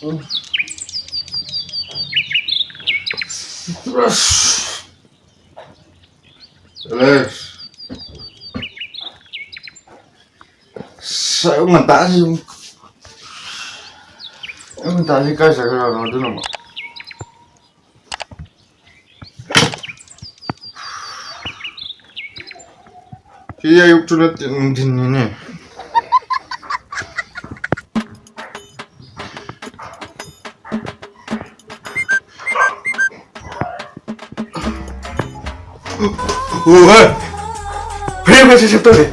Sao mà ta gì không ta gì cái sao cái nó thế nào mà khi ai chụp nó thì này ôi phê cái gì tôi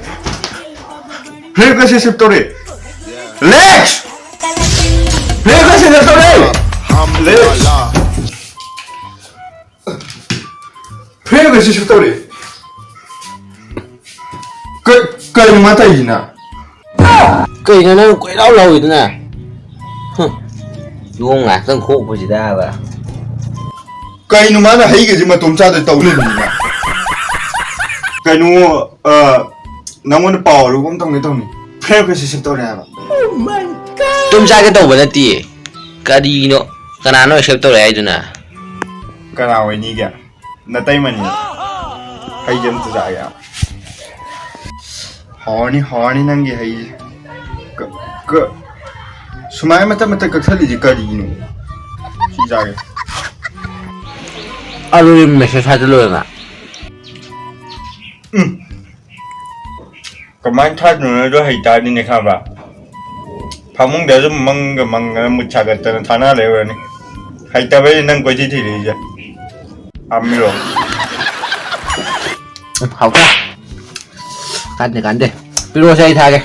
phê cái gì tôi Lex phê cái gì tôi Lex phê cái gì tôi cái mà tay gì nè cái này nó quậy đau lâu rồi nè chú không ngạc rất khổ của chị ta vậy cái nó mà nó hay cái gì mà tôm cha để tàu lên nè cái nó muốn bỏ rồi cũng tông này phê cái gì tôi nè tôm cha cái tàu vậy tí cái gì nó xếp tàu này chứ nè cái nào vậy nhỉ nó tay mà nhỉ hay dân tự giải à hỏi đi năng gì hay cái sumai mà ta cực thật gì cái gì nó chỉ giải rồi mình sẽ thay luôn à cái máy thay nữa đó hay trái đi này khá bà 방문 대좀 망가 못 차겠다는 하나 레오니 하이타베 난 거지 들이자 안 밀어 học ra cắn đi video xây thay cái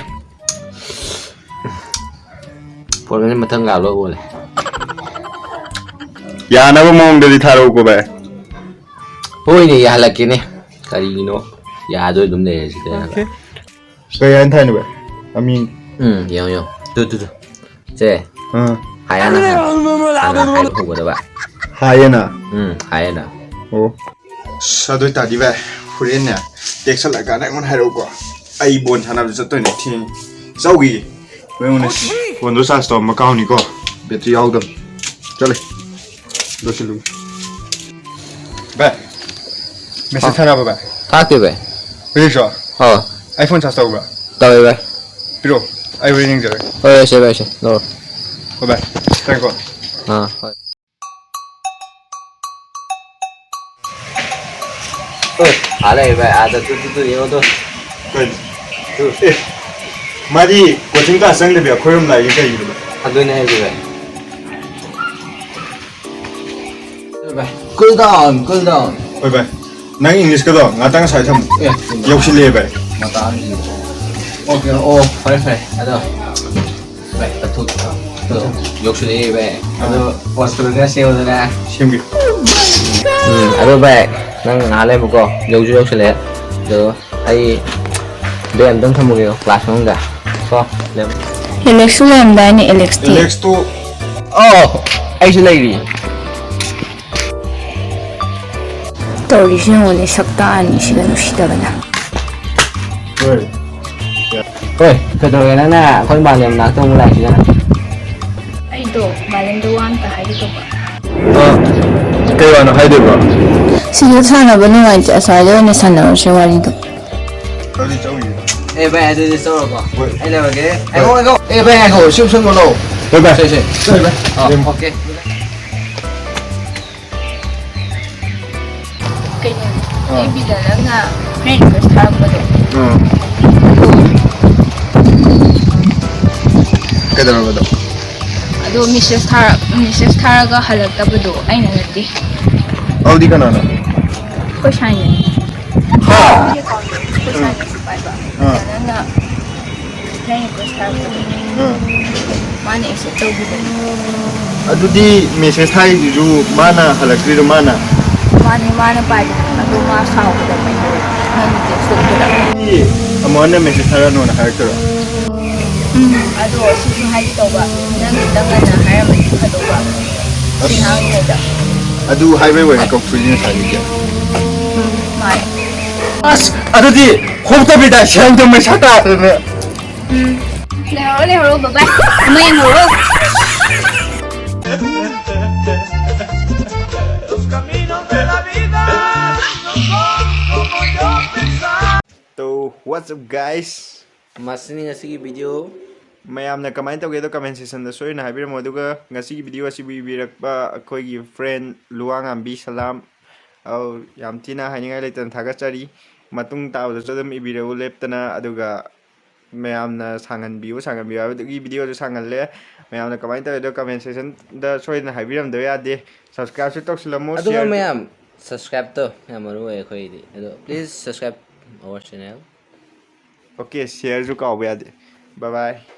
phụ nữ mà thân gạo luôn này 야 나가 먹는데 타러 오고 봐 ôi này là cái này cái gì nó dạ rồi đúng này cái cái anh thay nữa 아민 hiểu từ 제 하얀아 하얀 보고 봐 하얘나 하얀아 오 사도 따디 봐 후레냐 덱살 lại này muốn hai đâu quá ai buồn thằng nào rất tôi này thì sao gì mấy ông này buồn tôi sao storm mà cao này có biết gì đâu đâu cho lên đôi xin luôn 봐 메시지 하나 봐봐 다 돼. 그래서 아이폰 샀어 봐 다 돼. 필요 아이브리닝 저래 세. 너. 봐봐 땡고 알아 왜 아다 뚜뚜 이거도 그 마디 고등가 생리비야 고용 나 이거 이거 하도네 해 줘. Cool down. 봐봐 나 잉글리시 거도 나랑 사이참 역시 레벨 맞다. 오케이. 빨리. 아다. 왜? 또 역시 왜? 아다 오스트레일리아 세우더라. 심기 아다 왜? 난 알래 먹고 역시 래. 너 아이 내 좀 tham mưu class không cả. Có. Alex làm đây nè Alex thì. 렉스 또 anh sẽ lấy đi. 떨리시는 원래 삭다 아니시가 누시다가나. Ôi, từ từ cái nè, con bà nhầm nát trong lại chứ nè. Ai do, balen do ang ta hayo to ba. 그거 하나 해야 돼 봐. Sige sana ba ni wan ta sa yo ni sana se wari do. 어디 저기 Ê bé đi sâu rồi con. Anh làm cái. Anh go. Ê bé go, siêu sân lô. 봐봐 Xe. 봐봐 Ok. Kaya ibigala nga friend ko sa harap ba do. 그대로 봐도 Ado Mrs. Taraga halagta ba do ay nangati. 어디가 나나 Ko siya niya. Ko siya niya sa pai ba. Kaya nga friend ko sa harap ba do. Mana isa to ba do. 어디 메시지 사이즈로 많아 할락리로 많아 Mana pai do. Ado ma sao ba do pai do. Nang text ko da. 이 아무나 메시지 사라노 나 할거라 Ado susu hali to ba. Nang dangan na harap ba do ba. Sinang niya da. 아두 하이웨이 거 풀리는 사이즈야 Mai. 아저씨 홈탑이다 시험점을 찾다 Lehoro ba ba? May horo. what's up guys masini ngasi video mayamna kamain tawgedo comment section da soina habiramo aduga ngasi video asi bibirakba akoigi friend luangambi salam au yamtina haningai leitan thagachari matung tawda jodam ibirau leptana aduga mayamna sanganbiu adugi video sangalle mayamna kamain tawgedo comment section da soina habiram do yade subscribe se toksilamo aduga mayam subscribe to yamaru ai khoi di please subscribe our channel okay share ju ka bye bye